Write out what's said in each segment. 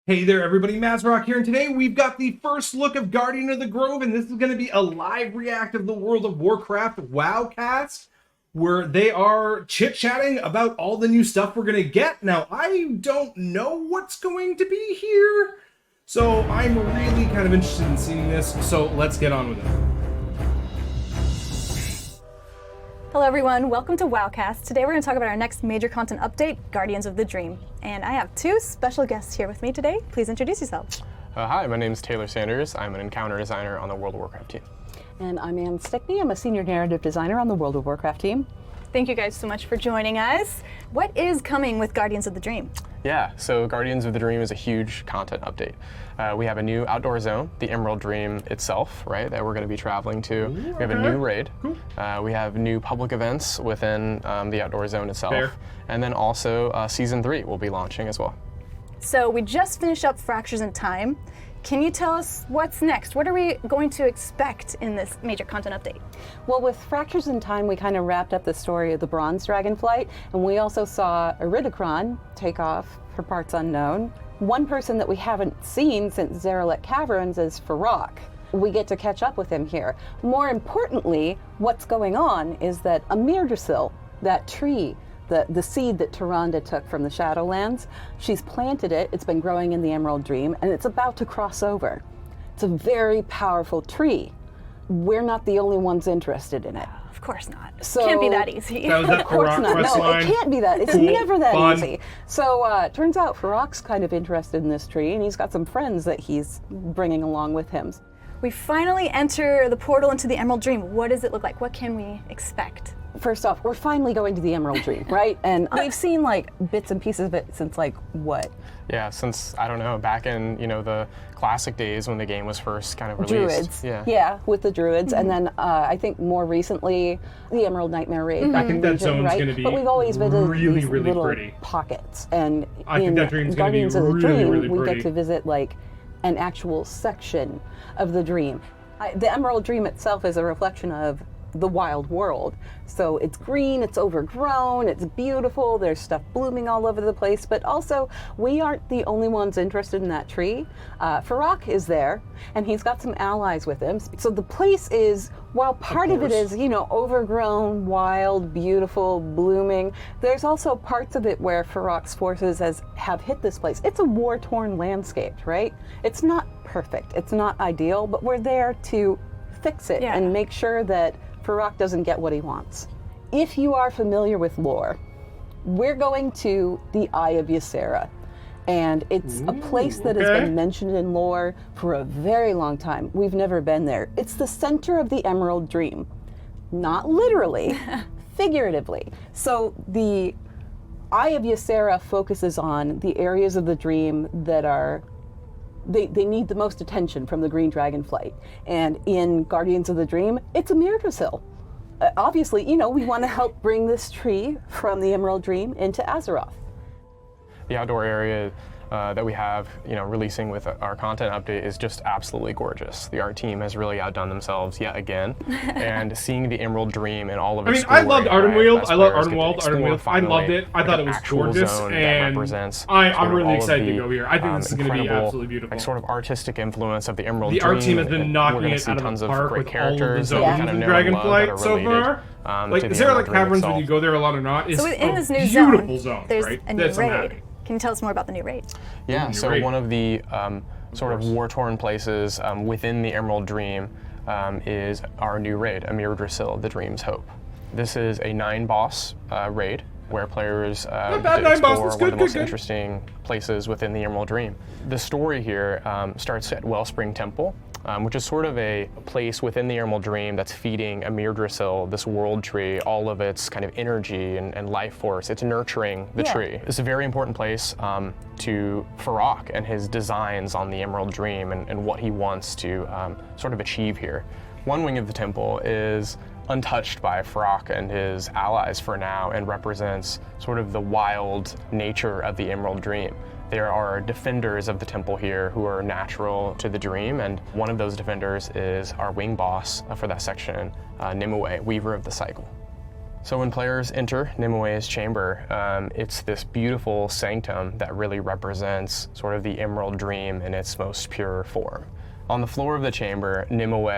Hey there everybody, Mazrock here, and today we've got the first look of Guardian of the Grove, and this is going to be a live react of the World of Warcraft WoWcast, where they are chit-chatting about all the new stuff we're going to get. Now, I don't know what's going to be here, so I'm really kind of interested in seeing this, so let's get on with it. Hello everyone, welcome to WoWcast. Today we're going to talk about our next major content update, Guardians of the Dream. And I have two special guests here with me today. Please introduce yourselves. Hi, my name is Taylor Sanders. I'm an encounter designer on the World of Warcraft team. And I'm Ann Stickney. I'm a senior narrative designer on the World of Warcraft team. Thank you guys so much for joining us. What is coming with Guardians of the Dream? Yeah, so Guardians of the Dream is a huge content update. We have a new outdoor zone, the Emerald Dream itself, right, that we're going to be traveling to. Ooh, we have a new raid. Cool. We have new public events within the outdoor zone itself. Fair. And then also Season 3 will be launching as well. So we just finished up Fractures in Time. Can you tell us what's next? What are we going to expect in this major content update? Well, with Fractures in Time, we kind of wrapped up the story of the bronze dragonflight, and we also saw Iridikron take off for parts unknown. One person that we haven't seen since Zaralek Caverns is Farok. We get to catch up with him here. More importantly, what's going on is that Amirdrasil, that tree, the seed that Tyrande took from the Shadowlands, she's planted it, it's been growing in the Emerald Dream, and it's about to cross over. It's a very powerful tree. We're not the only ones interested in it. Of course not. So, Can't be that easy. That was that Of course Farok not. quest No, line. it can't be that. It's Cool. never that Fun. easy. So turns out Farok's kind of interested in this tree, and he's got some friends that he's bringing along with him. We finally enter the portal into the Emerald Dream. What does it look like? What can we expect? First off, we're finally going to the Emerald Dream, right? And we've seen like bits and pieces of it since like what? Yeah, since, I don't know, back in, the classic days when the game was first kind of released. Druids. Yeah, with the Druids. And then I think more recently, the Emerald Nightmare Raid. I think that region, zone's right? gonna be But we've always visited really, these really little pretty. pockets. And I think in that dream's gonna be Guardians of the really, Dream, really we pretty. get to visit like an actual section of the dream. The Emerald Dream itself is a reflection of the wild world. So it's green, it's overgrown, it's beautiful, there's stuff blooming all over the place, but also we aren't the only ones interested in that tree. Farok is there, and he's got some allies with him. So the place is, while part of it is, overgrown, wild, beautiful, blooming, there's also parts of it where Farok's forces have hit this place. It's a war-torn landscape, right? It's not perfect, it's not ideal, but we're there to fix it and make sure that Farok doesn't get what he wants. If you are familiar with lore, we're going to the Eye of Ysera, and it's a place that has been mentioned in lore for a very long time. We've never been there. It's the center of the Emerald Dream. Not literally, figuratively. So the Eye of Ysera focuses on the areas of the dream that are they need the most attention from the green dragonflight. And in Guardians of the Dream, it's Amirdrasil. Obviously, we want to help bring this tree from the Emerald Dream into Azeroth. The outdoor area that we have, releasing with our content update is just absolutely gorgeous. The art team has really outdone themselves yet again, and seeing the Emerald Dream and all of its I loved glory, Ardenweald. as I love players get to Ardenwald. explore I loved finally, it. I thought it an was actual gorgeous, zone that and represents I'm sort of really all of excited to the, go here. I think this is going to be incredible, absolutely beautiful. sort of artistic influence of the Emerald The Dream. art team has been and knocking we're gonna it see out of tons the of park great with all of the characters zones that we kind of in know and love that Dragonflight are so related, far. to Like the Zaralek Emerald Dream Caverns, itself. whether you go there a lot or not, is So within this new beautiful zone, there's right? a new That's raid. cinematic. Can you tell us more about the new raid? Yeah, New so raid. one of the sort of war-torn places within the Emerald Dream is our new raid, Amirdrasil, the Dream's Hope. This is a 9-boss raid where players bad, get to 9 explore bosses. one of the Good, most good. interesting places within the Emerald Dream. The story here starts at Wellspring Temple, which is sort of a place within the Emerald Dream that's feeding Amirdrasil, this world tree, all of its kind of energy and life force. It's nurturing the tree. It's a very important place to Farok and his designs on the Emerald Dream and what he wants to sort of achieve here. One wing of the temple is untouched by Farok and his allies for now and represents sort of the wild nature of the Emerald Dream. There are defenders of the temple here who are natural to the dream, and one of those defenders is our wing boss for that section, Nimue, Weaver of the Cycle. So when players enter Nimue's chamber, it's this beautiful sanctum that really represents sort of the Emerald Dream in its most pure form. On the floor of the chamber, Nimue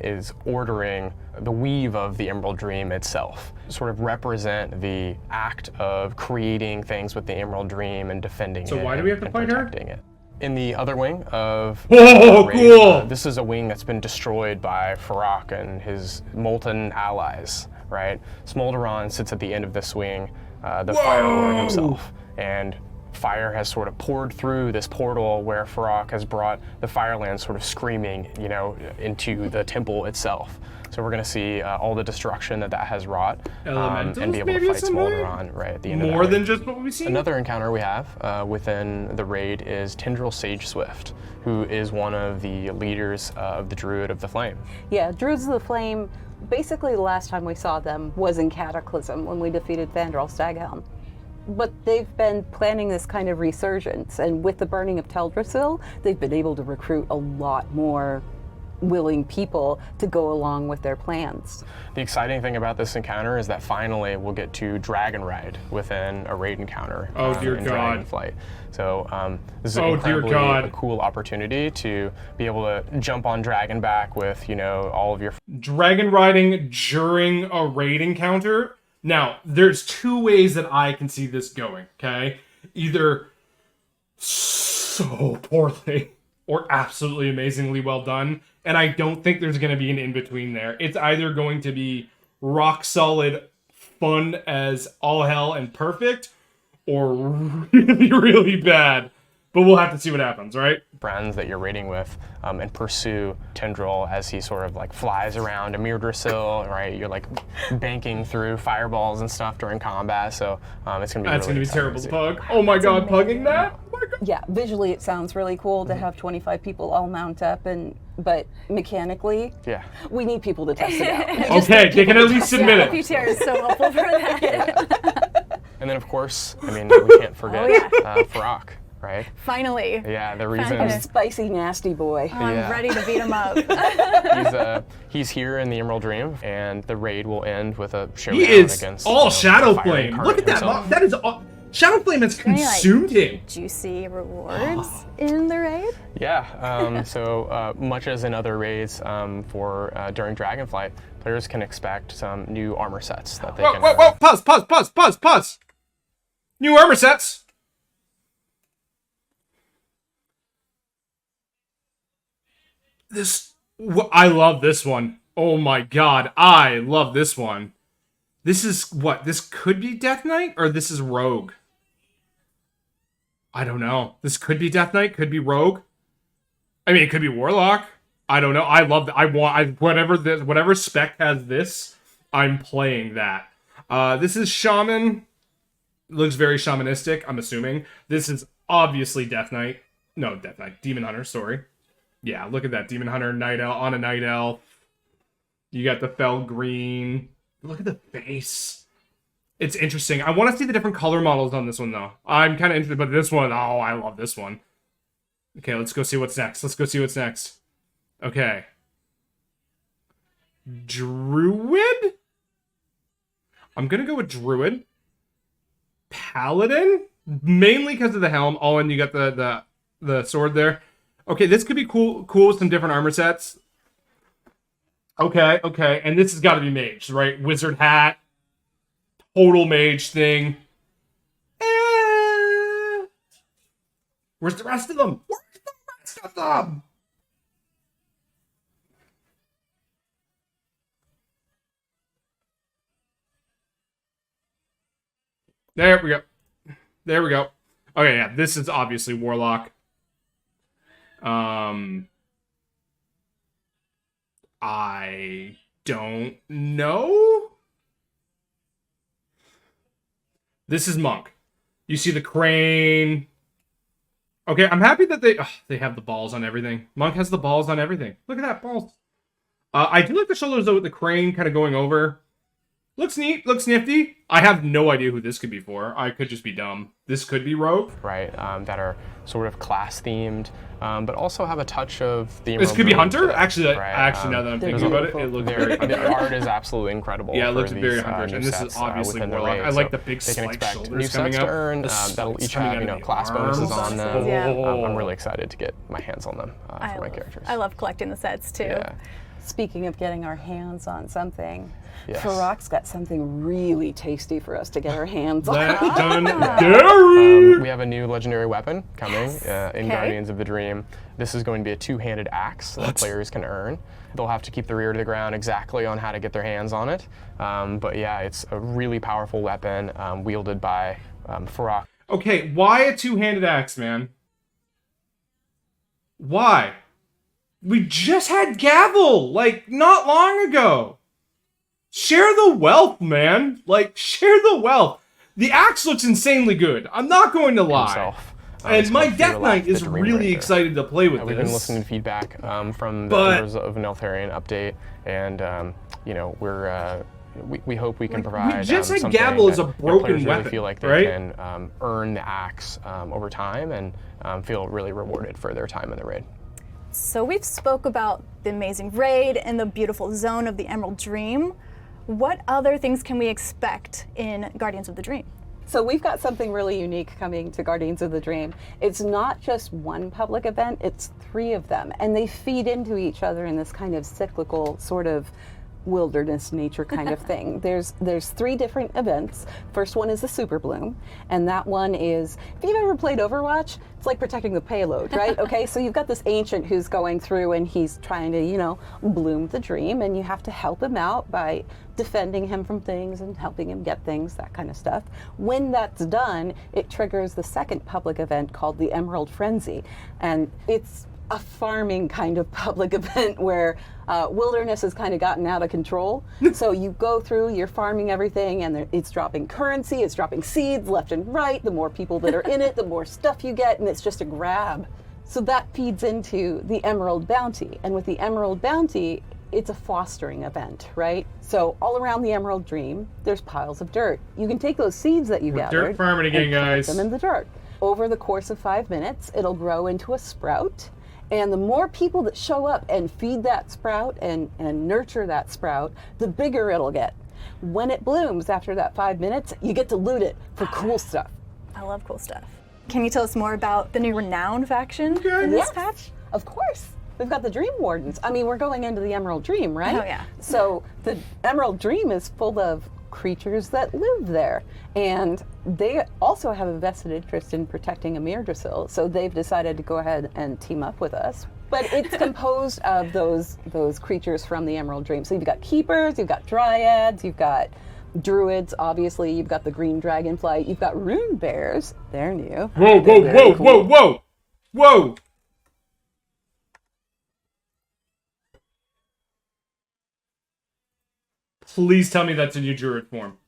is ordering the weave of the Emerald Dream itself, sort of represent the act of creating things with the Emerald Dream and defending it. So why do we have to and fight her? protecting it. In the other wing of Oh, the raid, cool! this is a wing that's been destroyed by Farak and his molten allies, right? Smolderon sits at the end of this wing, the Fire Lord himself, and fire has sort of poured through this portal where Farak has brought the Firelands sort of screaming, you know, into the temple itself. So we're going to see all the destruction that has wrought, and be able to fight Smolderon right at the end of that More raid. than just what we've seen? Another encounter we have within the raid is Tendril Sage Swift, who is one of the leaders of the Druid of the Flame. Yeah, Druids of the Flame, basically the last time we saw them was in Cataclysm when we defeated Vandral Staghelm. But they've been planning this kind of resurgence, and with the burning of Teldrassil, they've been able to recruit a lot more willing people to go along with their plans. The exciting thing about this encounter is that finally we'll get to Dragon Ride within a raid encounter. Oh, dear in God. Dragonflight. So this is Oh, dear incredibly God. a cool opportunity to be able to jump on Dragonback with, you know, all of your Dragon riding during a raid encounter. Now, there's two ways that I can see this going, okay? Either so poorly or absolutely amazingly well done. And I don't think there's going to be an in-between there. It's either going to be rock solid fun as all hell and perfect, or really, really bad. But we'll have to see what happens, right? friends that you're raiding with and pursue Tendril as he sort of like flies around Amir Drasil, right? You're like banking through fireballs and stuff during combat, so it's gonna be That's really gonna be terrible exciting to see. pug. Oh my god, pugging that? Oh my god. Yeah, visually it sounds really cool to have 25 people all mount up, but mechanically, Yeah. we need people to test it out. Okay, they can at least submit it. PTR is so helpful for that. And then of course, I mean, we can't forget Farak, right? Finally. Yeah, the Finally. reason Spicy nasty boy. I'm Yeah. ready to beat him up. he's here in the Emerald Dream, and the raid will end with a showdown He is against all the Shadow Fire Flame. Incarnate Look at that. himself. That is all. Shadow Flame has Any, like, consumed him. Juicy rewards in the raid? Yeah, so much as in other raids for during Dragonflight, players can expect some new armor sets that they Whoa, can. whoa, whoa! Pause. New armor sets. I love this one. Oh my god, I love this one. This is what? This could be Death Knight, or this is Rogue? I don't know. This could be Death Knight, could be Rogue. I mean, it could be Warlock. I don't know. I love that. Whatever spec has this, I'm playing that. This is Shaman. Looks very shamanistic, I'm assuming. This is obviously Death Knight. No, Death Knight. Demon Hunter, sorry. Yeah, look at that. Demon Hunter, Night Elf, on a Night Elf. You got the Fell Green. Look at the face. It's interesting. I want to see the different color models on this one, though. I'm kind of interested, but this one, oh, I love this one. Okay, let's go see what's next. Okay. Druid? I'm going to go with Druid. Paladin? Mainly because of the helm. Oh, and you got the sword there. Okay, this could be cool with some different armor sets. Okay. And this has got to be mage, right? Wizard hat. Total mage thing. Where's the rest of them? There we go. Okay, yeah, this is obviously Warlock. I don't know. This is Monk. You see the crane. Okay, I'm happy that they have the balls on everything. Monk has the balls on everything. Look at that, balls. I do like the shoulders though with the crane kind of going over. Looks neat, looks nifty. I have no idea who this could be for. I could just be dumb. This could be Rogue. Right, that are sort of class themed, but also have a touch of the This Emerald could be Dream Hunter? to it. Actually, Right, now that I'm they're thinking about it, beautiful. it looks very the Hunter. art is absolutely incredible. Yeah, it for looks very these, Hunter. new And this is sets, obviously within the Warlock. raid. I like So the big they can spiked expect shoulders new coming sets out. to earn. The That'll spikes each coming have, out you of know, the class bonuses arms. on them. Yeah. I'm really excited to get my hands on them for my characters. I love collecting the sets too. Yeah. Speaking of getting our hands on something, Yes. Farok's got something really tasty for us to get our hands on. That done Gary! We have a new legendary weapon coming in Guardians of the Dream. This is going to be a two-handed axe that players can earn. They'll have to keep their ear to the ground exactly on how to get their hands on it. But yeah, it's a really powerful weapon wielded by Farok. Okay, why a two-handed axe, man? Why? We just had Gavel, like, not long ago. Share the wealth, man. Like, share the wealth. The axe looks insanely good. I'm not going to lie. Himself. And It's my called Death Fear Knight Life, the is Dream really Breaker. excited to play with We've this. been listening to feedback from the But- members of Neltharion update, and you know, we hope we can provide just said something Gavel is that, a you know, broken players weapon, really feel like they right? can earn the axe over time and feel really rewarded for their time in the raid. So we've spoke about the amazing raid and the beautiful zone of the Emerald Dream. What other things can we expect in Guardians of the Dream? So we've got something really unique coming to Guardians of the Dream. It's not just one public event, it's 3 of them. And they feed into each other in this kind of cyclical sort of wilderness nature kind of thing. There's 3 different events. First one is the Super Bloom, and that one is, if you've ever played Overwatch, it's like protecting the payload, right? Okay, so you've got this ancient who's going through and he's trying to, you know, bloom the dream, and you have to help him out by defending him from things and helping him get things, that kind of stuff. When that's done, it triggers the second public event called the Emerald Frenzy, and it's a farming kind of public event where wilderness has kind of gotten out of control. So you go through, you're farming everything, and it's dropping currency, it's dropping seeds left and right. The more people that are in it, the more stuff you get, and it's just a grab. So that feeds into the Emerald Bounty. And with the Emerald Bounty, it's a fostering event, right? So all around the Emerald Dream, there's piles of dirt. You can take those seeds that you We're gathered dirt farming again, and plant guys. them in the dirt. Over the course of 5 minutes, it'll grow into a sprout. And the more people that show up and feed that sprout and nurture that sprout, the bigger it'll get. When it blooms after that 5 minutes, you get to loot it for cool stuff. I love cool stuff. Can you tell us more about the new Renown faction in this Yes, patch? of course. We've got the Dream Wardens. I mean, we're going into the Emerald Dream, right? Oh, yeah. So the Emerald Dream is full of creatures that live there. And they also have a vested interest in protecting Amir Drasil, so they've decided to go ahead and team up with us. But it's composed of those creatures from the Emerald Dream. So you've got keepers, you've got dryads, you've got druids, obviously, you've got the green dragonflight, you've got rune bears. They're new. Whoa, whoa, They're whoa, very whoa, cool. whoa, whoa! Please tell me that's a new druid form.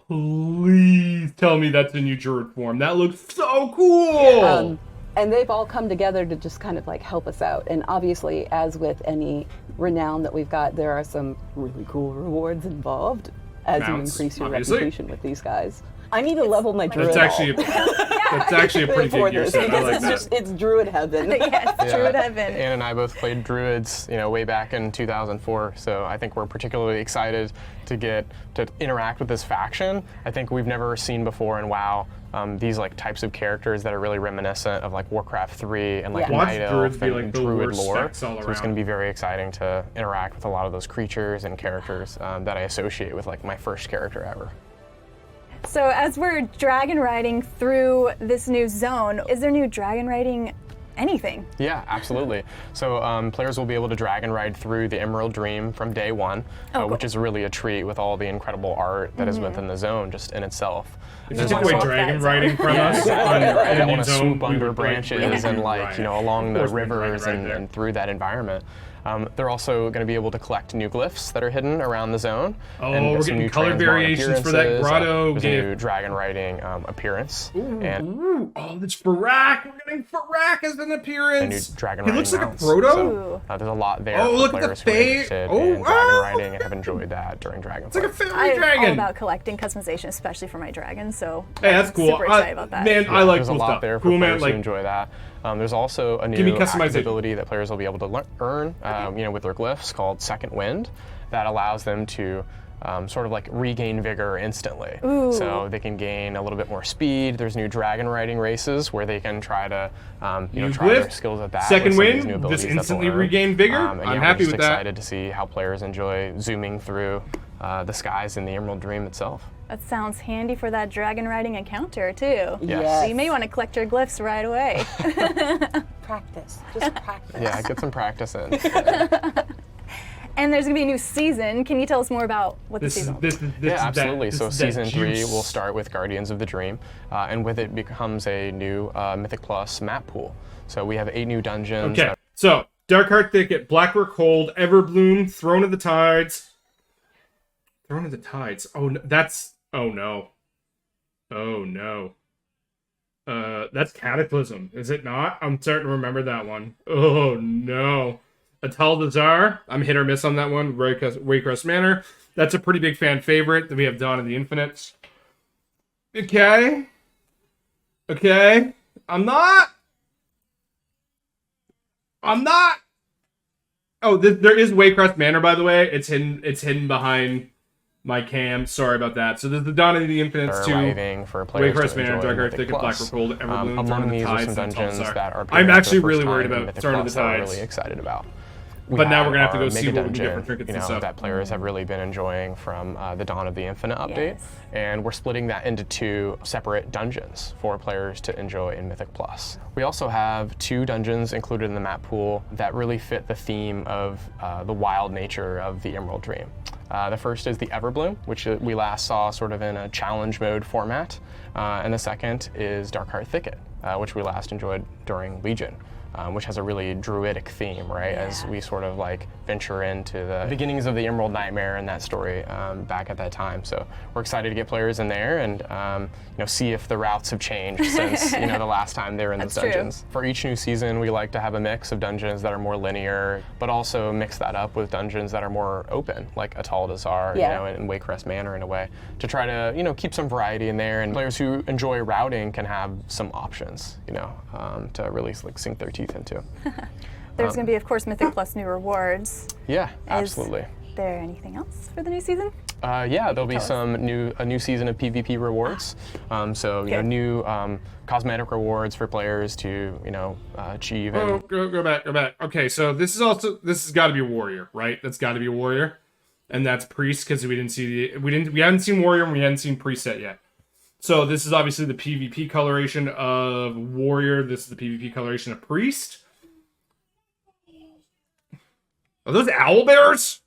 Please tell me that's a new druid form. That looks so cool! And they've all come together to just kind of like help us out. And obviously, as with any renown that we've got, there are some really cool rewards involved as Mounts, you increase your obviously. reputation with these guys. I need to level my druid. That's actually a, that's actually a pretty for good gear this set. I because like it's that. just it's druid heaven. Yes, Druid Heaven. Anne and I both played druids, you know, way back in 2004. So I think we're particularly excited to get to interact with this faction. I think we've never seen before in WoW these like types of characters that are really reminiscent of like Warcraft 3 and like Yeah. Watch Night druids Elf be, and like, the Druid worst lore. specs all So it's around. going to be very exciting to interact with a lot of those creatures and characters that I associate with like my first character ever. So as we're dragon riding through this new zone, is there new dragon riding anything? Yeah, absolutely. So players will be able to drag and ride through the Emerald Dream from day one, Oh, which cool. is really a treat with all the incredible art that is within the zone just in itself. If you There's took away also- dragon that riding from Yeah, us exactly, on right. in I a want new to zone, swoop we under would break branches and right. along the Of course we'd rivers dragon ride there. and through that environment. They're also going to be able to collect new glyphs that are hidden around the zone. Oh, and we're some getting new color transmog variations for that appearances. grotto There's a gift. new dragon riding appearance. And Ooh, oh, it's Farak. We're getting Farak as an a new appearance. dragon He riding looks like a mounts. Frodo. So, there's a lot there Oh, for look at the players who are face. interested Oh, in dragon ah! riding and have enjoyed that during Dragonflight. It's like a fairy I'm dragon. all about collecting customization, especially for my dragon. So Hey, that's I'm cool. Super excited about that. Man, I like There's cool a lot stuff. there for Cool, man. players Like, who enjoy that. There's also a Give me new customization. active ability that players will be able to earn, with their glyphs called Second Wind, that allows them to sort of like regain vigor instantly. Ooh. So they can gain a little bit more speed. There's new dragon riding races where they can try to, Use try their glyph, skills at that. Second with some of these wind, new just abilities that they'll instantly earn. regain vigor. And I'm yeah, happy we're just with that. excited to see how players enjoy zooming through the skies in the Emerald Dream itself. That sounds handy for that dragon riding encounter too. Yes. So you may want to collect your glyphs right away. Practice. Just practice. Yeah, get some practice in. And there's gonna be a new season. Can you tell us more about what the This is season? this is this Yeah, is that- absolutely. this So is that season 3 juice. will start with Guardians of the Dream, and with it becomes a new Mythic Plus map pool. So we have 8 new dungeons. Okay, so Darkheart Thicket, Blackrock Hold, Everbloom, Throne of the Tides. Throne of the Tides. Oh, no, that's. Oh no. Oh no. That's Cataclysm, is it not? I'm starting to remember that one. Oh no. Ataldazar. I'm hit or miss on that one. Waycrest Manor. That's a pretty big fan favorite. Then we have Dawn of the Infinites. Okay. Okay. I'm not. Oh, there is Waycrest Manor, by the way. It's hidden behind my cam. Sorry about that. So there's the Dawn of the Infinites are too. arriving for players Waycrest to Manor, enjoy Darkheart Mythic Thicket, Plus. Blackrock Hold, Everbloom, Throne of Among the these are Tides, some and dungeons Tulsar. that are I'm appearing for actually the first really worried time in about Mythic Throne of Plus the that we're Tides. really excited about. But now we're gonna have to our go see mega what we can get for dungeon, trinkets and stuff. that players have really been enjoying from the Dawn of the Infinite update, Yes. and we're splitting that into 2 separate dungeons for players to enjoy in Mythic Plus. We also have 2 dungeons included in the map pool that really fit the theme of the wild nature of the Emerald Dream. The first is the Everbloom, which we last saw sort of in a challenge mode format, and the second is Darkheart Thicket, which we last enjoyed during Legion. Which has a really druidic theme, right? As we sort of like venture into the beginnings of the Emerald Nightmare and that story back at that time. So we're excited to get players in there and see if the routes have changed since the last time they were in those That's true. dungeons. For each new season, we like to have a mix of dungeons that are more linear, but also mix that up with dungeons that are more open, like Ataldazar, and Waycrest Manor in a way, to try to keep some variety in there. And players who enjoy routing can have some options, to really like sink their teeth into. There's going to be, of course, Mythic Plus new rewards. Yeah, absolutely. Is there anything else for the new season? There'll be Tell us. a new season of PvP rewards. New cosmetic rewards for players to achieve. Oh, And go back. Okay, so this has got to be a warrior, right? That's got to be a warrior, and that's priest because we hadn't seen warrior and we hadn't seen priest set yet. So this is obviously the PvP coloration of warrior. This is the PvP coloration of priest. Are those owlbears?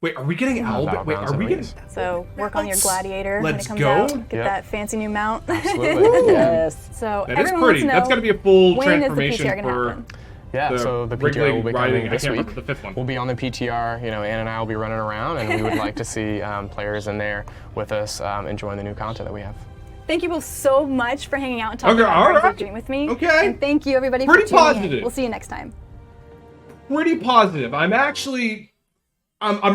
Wait, are we getting owlbears? Wait, are we getting? So work on your gladiator when Let's it comes go. out. Get Yep. that fancy new mount. absolutely. Yes. So That is everyone pretty. wants to know, That's got to be a full when is the transformation PTR gonna for. happen? Yeah, so the Wrigley PTR will be riding- coming I this can't week. remember the fifth one. We'll be on the PTR. Ann and I will be running around, and we would like to see players in there with us enjoying the new content that we have. Thank you both so much for hanging out and talking Okay, about all Guardians of right. the Dream with me. Okay. And thank you everybody Pretty for tuning positive. in. We'll see you next time. Pretty positive. I'm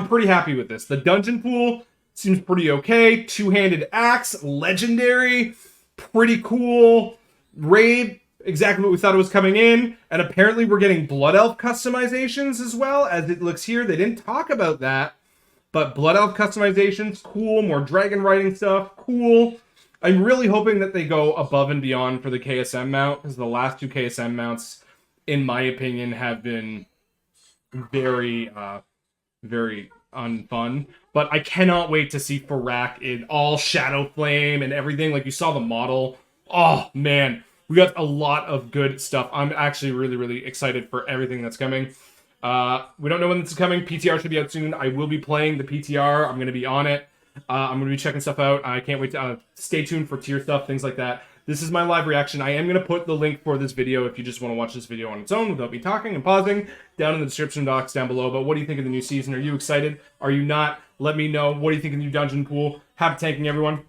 pretty happy with this. The dungeon pool seems pretty okay. Two-handed axe, legendary, pretty cool. Raid, exactly what we thought it was coming in. And apparently we're getting Blood Elf customizations as well, as it looks here. They didn't talk about that. But Blood Elf customizations, cool. More dragon riding stuff, cool. I'm really hoping that they go above and beyond for the KSM mount, because the last 2 KSM mounts, in my opinion, have been very unfun. But I cannot wait to see Farak in all Shadow Flame and everything. Like, you saw the model. Oh, man. We got a lot of good stuff. I'm actually really, really excited for everything that's coming. We don't know when this is coming. PTR should be out soon. I will be playing the PTR. I'm going to be on it. I'm going to be checking stuff out. I can't wait to stay tuned for tier stuff, things like that. This is my live reaction. I am going to put the link for this video if you just want to watch this video on its own without me talking and pausing down in the description box down below. But what do you think of the new season? Are you excited? Are you not? Let me know. What do you think of the new dungeon pool? Happy tanking, everyone. Bye.